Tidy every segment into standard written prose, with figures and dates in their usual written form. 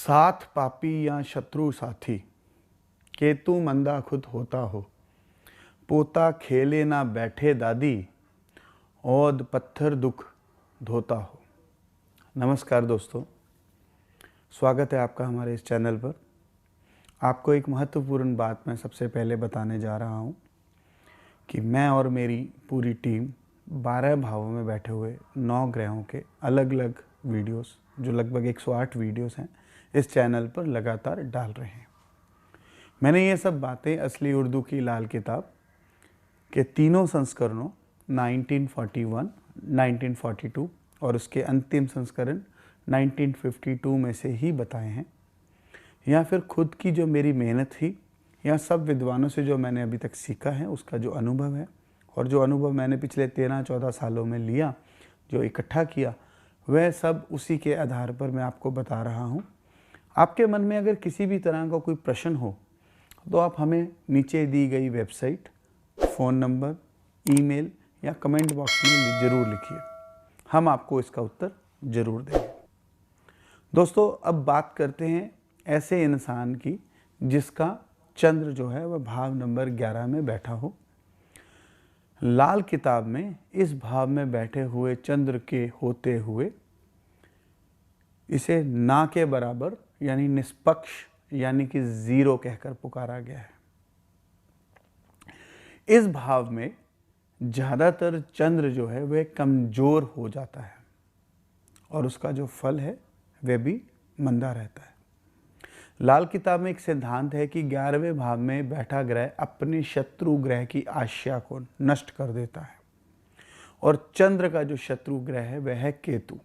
साथ पापी या शत्रु साथी, केतु मंदा खुद होता हो। पोता खेले ना बैठे दादी, औद पत्थर दुख धोता हो। नमस्कार दोस्तों, स्वागत है आपका हमारे इस चैनल पर। आपको एक महत्वपूर्ण बात मैं सबसे पहले बताने जा रहा हूँ कि मैं और मेरी पूरी टीम 12 भावों में बैठे हुए 9 ग्रहों के अलग अलग वीडियोस, जो लगभग 108 वीडियोस हैं, इस चैनल पर लगातार डाल रहे हैं। मैंने ये सब बातें असली उर्दू की लाल किताब के तीनों संस्करणों 1941, 1942 और उसके अंतिम संस्करण 1952 में से ही बताए हैं, या फिर खुद की जो मेरी मेहनत थी, या सब विद्वानों से जो मैंने अभी तक सीखा है उसका जो अनुभव है, और जो अनुभव मैंने पिछले 13-14 सालों में लिया, जो इकट्ठा किया, वह सब उसी के आधार पर मैं आपको बता रहा हूँ। आपके मन में अगर किसी भी तरह का कोई प्रश्न हो तो आप हमें नीचे दी गई वेबसाइट, फ़ोन नंबर, ईमेल या कमेंट बॉक्स में ज़रूर लिखिए। हम आपको इसका उत्तर ज़रूर देंगे। दोस्तों, अब बात करते हैं ऐसे इंसान की जिसका चंद्र जो है वह भाव नंबर 11 में बैठा हो। लाल किताब में इस भाव में बैठे हुए चंद्र के होते हुए इसे ना के बराबर यानी निष्पक्ष यानी कि जीरो कहकर पुकारा गया है। इस भाव में ज़्यादातर चंद्र जो है वह कमज़ोर हो जाता है और उसका जो फल है वह भी मंदा रहता है। लाल किताब में एक सिद्धांत है कि 11वें भाव में बैठा ग्रह अपने शत्रु ग्रह की आशा को नष्ट कर देता है, और चंद्र का जो शत्रु ग्रह है वह है केतु।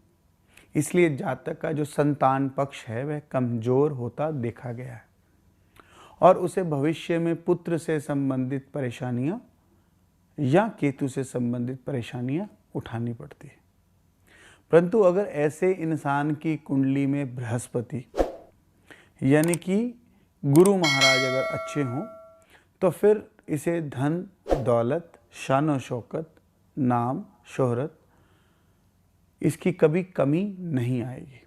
इसलिए जातक का जो संतान पक्ष है वह कमज़ोर होता देखा गया है और उसे भविष्य में पुत्र से संबंधित परेशानियां या केतु से संबंधित परेशानियां उठानी पड़ती है। परंतु अगर ऐसे इंसान की कुंडली में बृहस्पति यानी कि गुरु महाराज अगर अच्छे हों तो फिर इसे धन, दौलत, शान और शौकत, नाम, शोहरत, इसकी कभी कमी नहीं आएगी।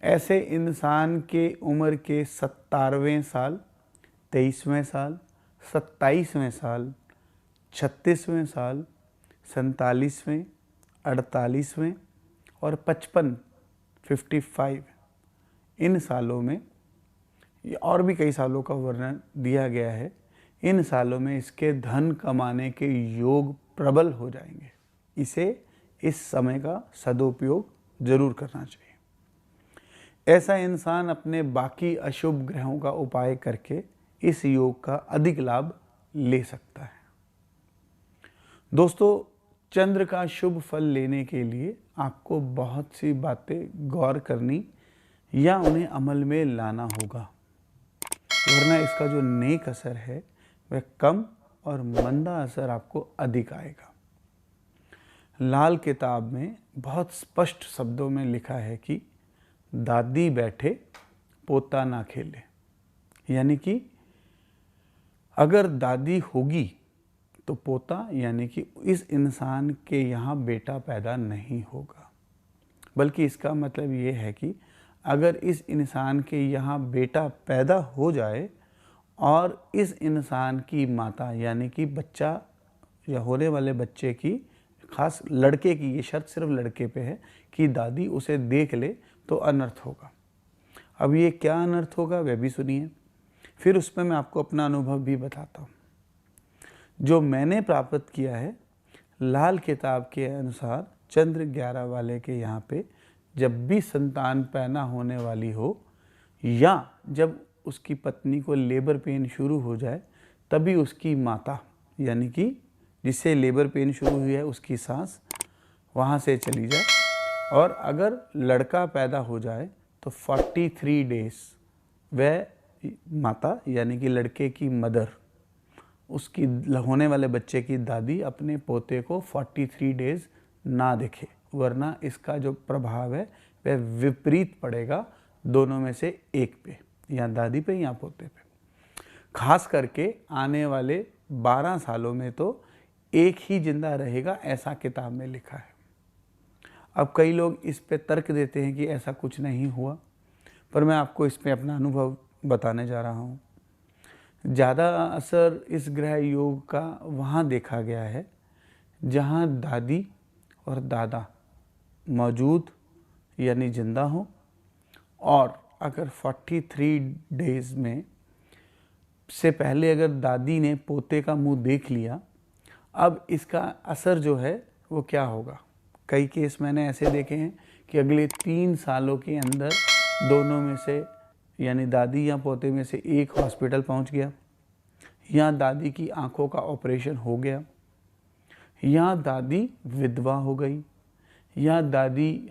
ऐसे इंसान के उम्र के 17वें साल, 23वें साल, 27वें साल, 36वें साल, 47वें, 48वें और 55 इन सालों में, और भी कई सालों का वर्णन दिया गया है, इन सालों में इसके धन कमाने के योग प्रबल हो जाएंगे। इसे इस समय का सदुपयोग जरूर करना चाहिए। ऐसा इंसान अपने बाकी अशुभ ग्रहों का उपाय करके इस योग का अधिक लाभ ले सकता है। दोस्तों, चंद्र का शुभ फल लेने के लिए आपको बहुत सी बातें गौर करनी या उन्हें अमल में लाना होगा, वरना इसका जो नेक असर है वह कम और मंदा असर आपको अधिक आएगा। लाल किताब में बहुत स्पष्ट शब्दों में लिखा है कि दादी बैठे पोता ना खेले, यानी कि अगर दादी होगी तो पोता यानी कि इस इंसान के यहाँ बेटा पैदा नहीं होगा, बल्कि इसका मतलब ये है कि अगर इस इंसान के यहाँ बेटा पैदा हो जाए और इस इंसान की माता यानी कि बच्चा या होने वाले बच्चे की, खास लड़के की, ये शर्त सिर्फ लड़के पे है कि दादी उसे देख ले तो अनर्थ होगा। अब ये क्या अनर्थ होगा वह भी सुनिए, फिर उसमें मैं आपको अपना अनुभव भी बताता हूँ। जो मैंने प्राप्त किया है, लाल किताब के अनुसार चंद्र 11 वाले के यहाँ पे जब भी संतान पैदा होने वाली हो या जब उसकी पत्नी को लेबर पेन शुरू हो जाए, तभी उसकी माता यानी कि जिससे लेबर पेन शुरू हुई है उसकी सांस वहाँ से चली जाए, और अगर लड़का पैदा हो जाए तो 43 डेज वह माता यानी कि लड़के की मदर, उसकी होने वाले बच्चे की दादी अपने पोते को 43 डेज ना देखे, वरना इसका जो प्रभाव है वह विपरीत पड़ेगा दोनों में से एक पे, या दादी पे या पोते पे। खास करके आने वाले 12 सालों में तो एक ही जिंदा रहेगा, ऐसा किताब में लिखा है। अब कई लोग इस पे तर्क देते हैं कि ऐसा कुछ नहीं हुआ, पर मैं आपको इसमें अपना अनुभव बताने जा रहा हूँ। ज़्यादा असर इस ग्रह योग का वहाँ देखा गया है जहाँ दादी और दादा मौजूद यानी ज़िंदा हो, और अगर 43 डेज़ में से पहले अगर दादी ने पोते का मुंह देख लिया, अब इसका असर जो है वो क्या होगा। कई केस मैंने ऐसे देखे हैं कि अगले 3 सालों के अंदर दोनों में से यानी दादी या पोते में से एक हॉस्पिटल पहुंच गया, या दादी की आंखों का ऑपरेशन हो गया, या दादी विधवा हो गई, या दादी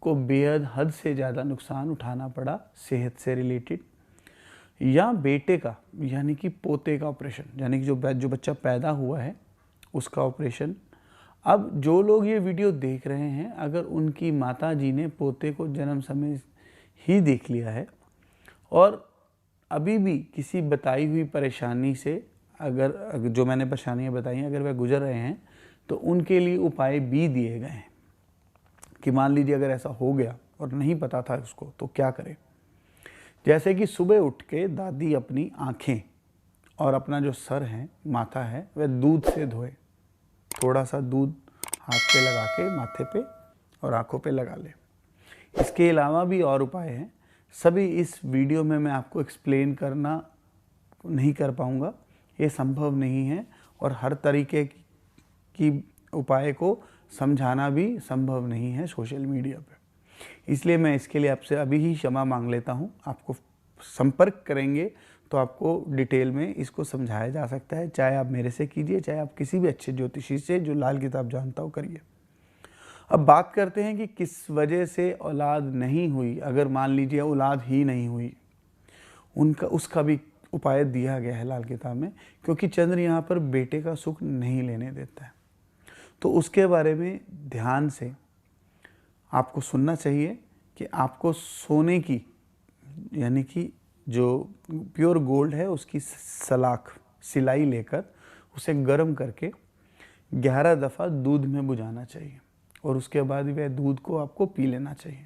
को बेहद हद से ज़्यादा नुकसान उठाना पड़ा सेहत से रिलेटेड, या बेटे का यानी कि पोते का ऑपरेशन, यानी कि जो बच्चा पैदा हुआ है उसका ऑपरेशन। अब जो लोग ये वीडियो देख रहे हैं, अगर उनकी माता जी ने पोते को जन्म समय ही देख लिया है और अभी भी किसी बताई हुई परेशानी से अगर जो मैंने परेशानियाँ बताई हैं अगर वह गुजर रहे हैं, तो उनके लिए उपाय भी दिए गए हैं कि मान लीजिए अगर ऐसा हो गया और नहीं पता था उसको तो क्या करें। जैसे कि सुबह उठ के दादी अपनी आँखें और अपना जो सर है, माथा है, वह दूध से धोए। थोड़ा सा दूध हाथ पे लगा के माथे पे और आँखों पे लगा ले। इसके अलावा भी और उपाय हैं, सभी इस वीडियो में मैं आपको एक्सप्लेन करना नहीं कर पाऊँगा, ये संभव नहीं है, और हर तरीके की उपाय को समझाना भी संभव नहीं है सोशल मीडिया पे। इसलिए मैं इसके लिए आपसे अभी ही क्षमा मांग लेता हूँ। आपको संपर्क करेंगे तो आपको डिटेल में इसको समझाया जा सकता है, चाहे आप मेरे से कीजिए, चाहे आप किसी भी अच्छे ज्योतिषी से जो लाल किताब जानता हो करिए। अब बात करते हैं कि किस वजह से औलाद नहीं हुई। अगर मान लीजिए औलाद ही नहीं हुई, उसका भी उपाय दिया गया है लाल किताब में, क्योंकि चंद्र यहाँ पर बेटे का सुख नहीं लेने देता है। तो उसके बारे में ध्यान से आपको सुनना चाहिए कि आपको सोने की यानी कि जो प्योर गोल्ड है उसकी सलाख सिलाई लेकर उसे गर्म करके 11 दफ़ा दूध में बुझाना चाहिए, और उसके बाद वह दूध को आपको पी लेना चाहिए।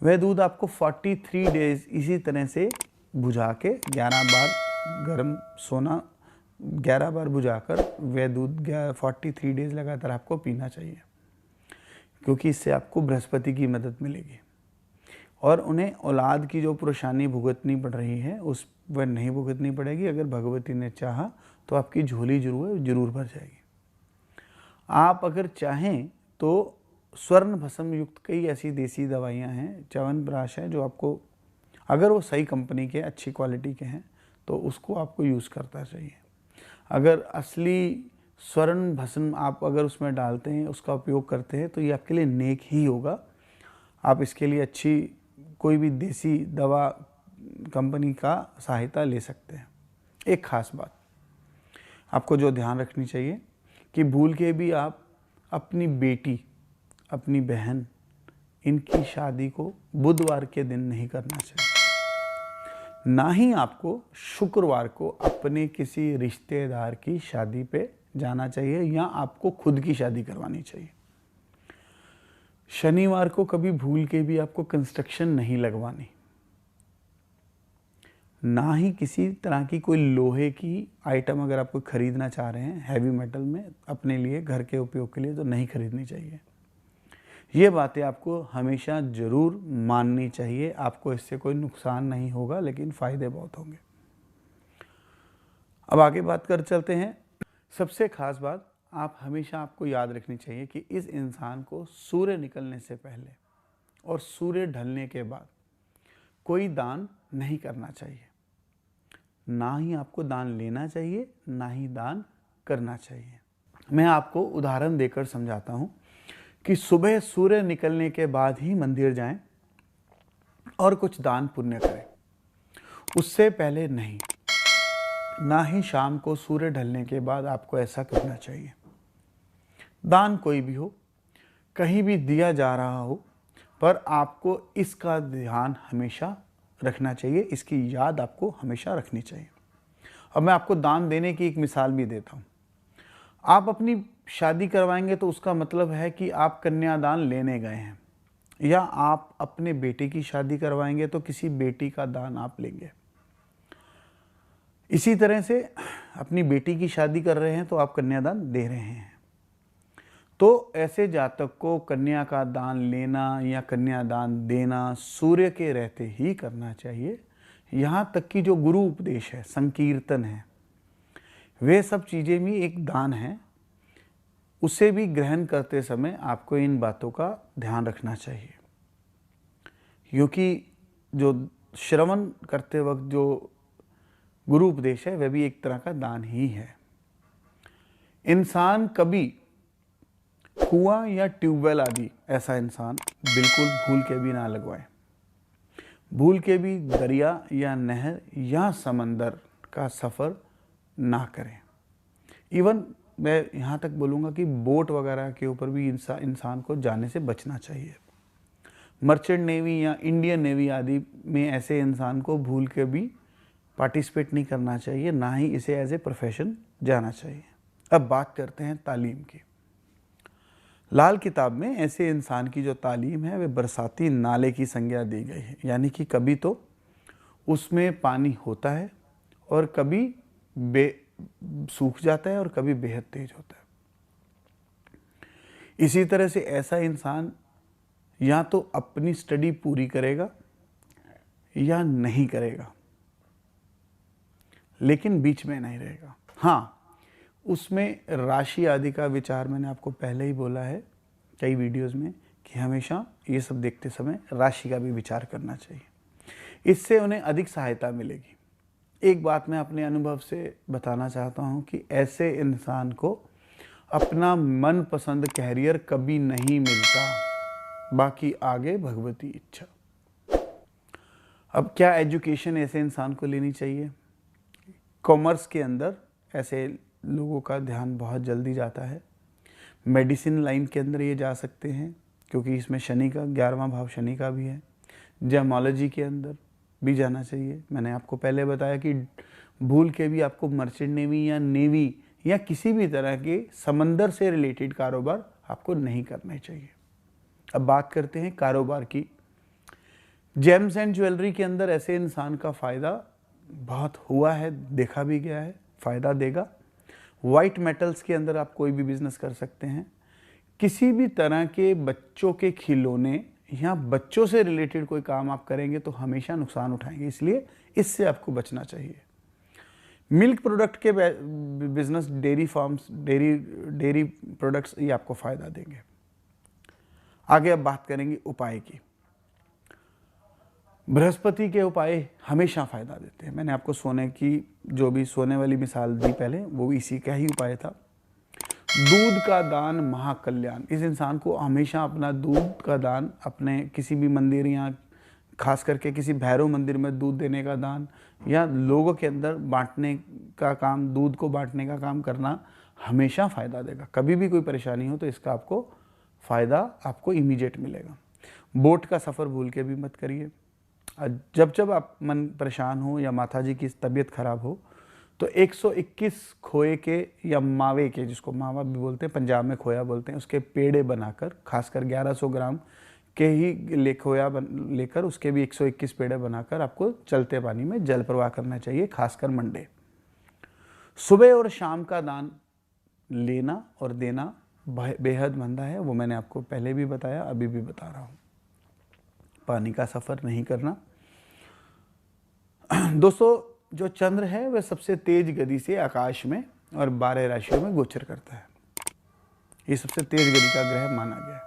वह दूध आपको 43 डेज़ इसी तरह से बुझा के 11 बार गर्म सोना 11 बार बुझाकर वह दूध 43 डेज़ लगातार आपको पीना चाहिए, क्योंकि इससे आपको बृहस्पति की मदद मिलेगी। और उन्हें औलाद की जो परेशानी भुगतनी पड़ रही है उस वह नहीं भुगतनी पड़ेगी। अगर भगवती ने चाहा तो आपकी झोली जरूर भर जाएगी। आप अगर चाहें तो स्वर्ण भस्म युक्त कई ऐसी देसी दवाइयाँ हैं, च्यवनप्राश है, जो आपको अगर वो सही कंपनी के अच्छी क्वालिटी के हैं तो उसको आपको यूज़ करना चाहिए। अगर असली स्वर्ण भस्म आप अगर उसमें डालते हैं, उसका उपयोग करते हैं, तो ये आपके लिए नेक ही होगा। आप इसके लिए अच्छी कोई भी देसी दवा कंपनी का सहायता ले सकते हैं। एक ख़ास बात आपको जो ध्यान रखनी चाहिए कि भूल के भी आप अपनी बेटी, अपनी बहन, इनकी शादी को बुधवार के दिन नहीं करना चाहिए। ना ही आपको शुक्रवार को अपने किसी रिश्तेदार की शादी पे जाना चाहिए, या आपको खुद की शादी करवानी चाहिए। शनिवार को कभी भूल के भी आपको कंस्ट्रक्शन नहीं लगवानी। ना ही किसी तरह की कोई लोहे की आइटम अगर आप कोई खरीदना चाह रहे हैं हैवी मेटल में अपने लिए घर के उपयोग के लिए, तो नहीं खरीदनी चाहिए। ये बातें आपको हमेशा ज़रूर माननी चाहिए। आपको इससे कोई नुकसान नहीं होगा, लेकिन फ़ायदे बहुत होंगे। अब आगे बात कर चलते हैं। सबसे ख़ास बात आप हमेशा आपको याद रखनी चाहिए कि इस इंसान को सूर्य निकलने से पहले और सूर्य ढलने के बाद कोई दान नहीं करना चाहिए। ना ही आपको दान लेना चाहिए, ना ही दान करना चाहिए। मैं आपको उदाहरण देकर समझाता हूँ कि सुबह सूर्य निकलने के बाद ही मंदिर जाएं और कुछ दान पुण्य करें, उससे पहले नहीं। ना ही शाम को सूर्य ढलने के बाद आपको ऐसा करना चाहिए। दान कोई भी हो, कहीं भी दिया जा रहा हो, पर आपको इसका ध्यान हमेशा रखना चाहिए, इसकी याद आपको हमेशा रखनी चाहिए। अब मैं आपको दान देने की एक मिसाल भी देता हूँ। आप अपनी शादी करवाएंगे तो उसका मतलब है कि आप कन्यादान लेने गए हैं, या आप अपने बेटे की शादी करवाएंगे तो किसी बेटी का दान आप लेंगे। इसी तरह से अपनी बेटी की शादी कर रहे हैं तो आप कन्यादान दे रहे हैं। तो ऐसे जातक को कन्या का दान लेना या कन्यादान देना सूर्य के रहते ही करना चाहिए। यहाँ तक कि जो गुरु उपदेश है, संकीर्तन है, वे सब चीज़ें भी एक दान है। उसे भी ग्रहण करते समय आपको इन बातों का ध्यान रखना चाहिए, क्योंकि जो श्रवण करते वक्त जो गुरु उपदेश है वह भी एक तरह का दान ही है। इंसान कभी कुआं या ट्यूबवेल आदि ऐसा इंसान बिल्कुल भूल के भी ना लगवाए। भूल के भी दरिया या नहर या समंदर का सफ़र ना करें। इवन मैं यहाँ तक बोलूँगा कि बोट वगैरह के ऊपर भी इंसान को जाने से बचना चाहिए। मर्चेंट नेवी या इंडियन नेवी आदि में ऐसे इंसान को भूल के भी पार्टिसिपेट नहीं करना चाहिए, ना ही इसे एज ए प्रोफेशन जाना चाहिए। अब बात करते हैं तालीम की। लाल किताब में ऐसे इंसान की जो तालीम है वह बरसाती नाले की संज्ञा दी गई है, यानी कि कभी तो उसमें पानी होता है और कभी सूख जाता है और कभी बेहद तेज होता है। इसी तरह से ऐसा इंसान या तो अपनी स्टडी पूरी करेगा या नहीं करेगा, लेकिन बीच में नहीं रहेगा। हाँ, उसमें राशि आदि का विचार मैंने आपको पहले ही बोला है कई वीडियोस में कि हमेशा ये सब देखते समय राशि का भी विचार करना चाहिए। इससे उन्हें अधिक सहायता मिलेगी। एक बात मैं अपने अनुभव से बताना चाहता हूँ कि ऐसे इंसान को अपना मनपसंद कैरियर कभी नहीं मिलता, बाकी आगे भगवती इच्छा। अब क्या एजुकेशन ऐसे इंसान को लेनी चाहिए? कॉमर्स के अंदर ऐसे लोगों का ध्यान बहुत जल्दी जाता है। मेडिसिन लाइन के अंदर ये जा सकते हैं क्योंकि इसमें शनि का 11वां भाव शनि का भी है। जेमोलॉजी के अंदर भी जाना चाहिए। मैंने आपको पहले बताया कि भूल के भी आपको मर्चेंट नेवी या किसी भी तरह के समंदर से रिलेटेड कारोबार आपको नहीं करने चाहिए। अब बात करते हैं कारोबार की। जेम्स एंड ज्वेलरी के अंदर ऐसे इंसान का फ़ायदा बहुत हुआ है, देखा भी गया है, फ़ायदा देगा। वाइट मेटल्स के अंदर आप कोई भी बिजनेस कर सकते हैं। किसी भी तरह के बच्चों के खिलौने या बच्चों से रिलेटेड कोई काम आप करेंगे तो हमेशा नुकसान उठाएंगे, इसलिए इससे आपको बचना चाहिए। मिल्क प्रोडक्ट के business, dairy farms, dairy products, ये आपको फ़ायदा देंगे। आगे अब बात करेंगे उपाय की। बृहस्पति के उपाय हमेशा फ़ायदा देते हैं। मैंने आपको सोने की जो भी सोने वाली मिसाल दी पहले, वो भी इसी का ही उपाय था। दूध का दान महाकल्याण। इस इंसान को हमेशा अपना दूध का दान अपने किसी भी मंदिर या खास करके किसी भैरव मंदिर में दूध देने का दान या लोगों के अंदर बांटने का काम, दूध को बांटने का काम करना हमेशा फ़ायदा देगा। कभी भी कोई परेशानी हो तो इसका आपको फ़ायदा आपको इमीडिएट मिलेगा। बोट का सफ़र भूल के भी मत करिए। जब जब आप मन परेशान हो या माता जी की तबीयत खराब हो तो 121 खोए के या मावे के, जिसको मावा भी बोलते हैं, पंजाब में खोया बोलते हैं, उसके पेड़े बनाकर, खासकर 1100 ग्राम के ही खोया लेकर उसके भी 121 पेड़े बनाकर आपको चलते पानी में जल प्रवाह करना चाहिए, खासकर मंडे। सुबह और शाम का दान लेना और देना बेहद मंदा है, वो मैंने आपको पहले भी बताया, अभी भी बता रहा हूँ। पानी का सफ़र नहीं करना। दोस्तों, जो चंद्र है वह सबसे तेज गति से आकाश में और 12 राशियों में गोचर करता है। ये सबसे तेज गति का ग्रह माना गया है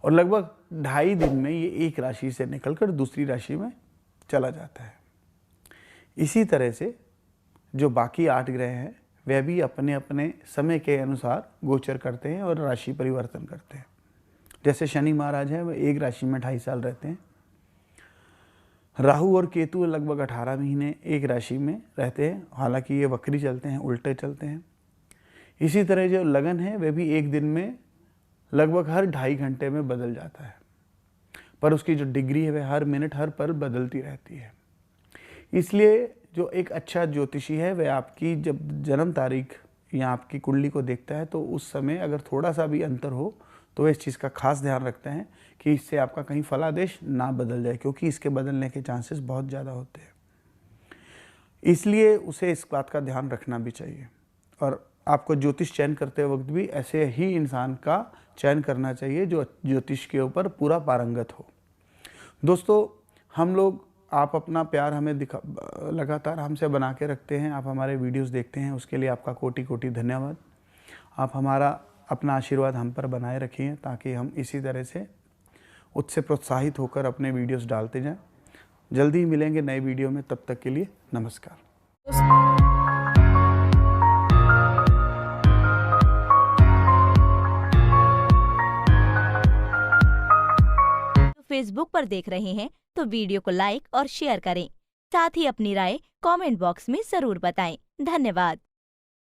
और लगभग 2.5 दिन में ये एक राशि से निकलकर दूसरी राशि में चला जाता है। इसी तरह से जो बाकी 8 ग्रह हैं वह भी अपने अपने समय के अनुसार गोचर करते हैं और राशि परिवर्तन करते हैं। जैसे शनि महाराज है, वह एक राशि में 2.5 साल रहते हैं। राहु और केतु लगभग 18 महीने एक राशि में रहते हैं, हालांकि ये वक्री चलते हैं, उल्टे चलते हैं। इसी तरह जो लगन है वह भी एक दिन में लगभग हर 2.5 घंटे में बदल जाता है, पर उसकी जो डिग्री है वह हर मिनट हर पल बदलती रहती है। इसलिए जो एक अच्छा ज्योतिषी है वह आपकी जब जन्म तारीख या आपकी कुंडली को देखता है तो उस समय अगर थोड़ा सा भी अंतर हो तो इस चीज़ का खास ध्यान रखते हैं कि इससे आपका कहीं फलादेश ना बदल जाए, क्योंकि इसके बदलने के चांसेस बहुत ज़्यादा होते हैं। इसलिए उसे इस बात का ध्यान रखना भी चाहिए। और आपको ज्योतिष चयन करते वक्त भी ऐसे ही इंसान का चयन करना चाहिए जो ज्योतिष के ऊपर पूरा पारंगत हो। दोस्तों, हम लोग, आप अपना प्यार हमें लगातार हमसे बना के रखते हैं, आप हमारे वीडियोस देखते हैं, उसके लिए आपका कोटि कोटि धन्यवाद। आप हमारा अपना आशीर्वाद हम पर बनाए रखिए ताकि हम इसी तरह से उससे प्रोत्साहित होकर अपने वीडियोस डालते जाएं। जल्दी ही मिलेंगे नए वीडियो में, तब तक के लिए नमस्कार। फेसबुक पर देख रहे हैं तो वीडियो को लाइक और शेयर करें। साथ ही अपनी राय कमेंट बॉक्स में जरूर बताएं। धन्यवाद।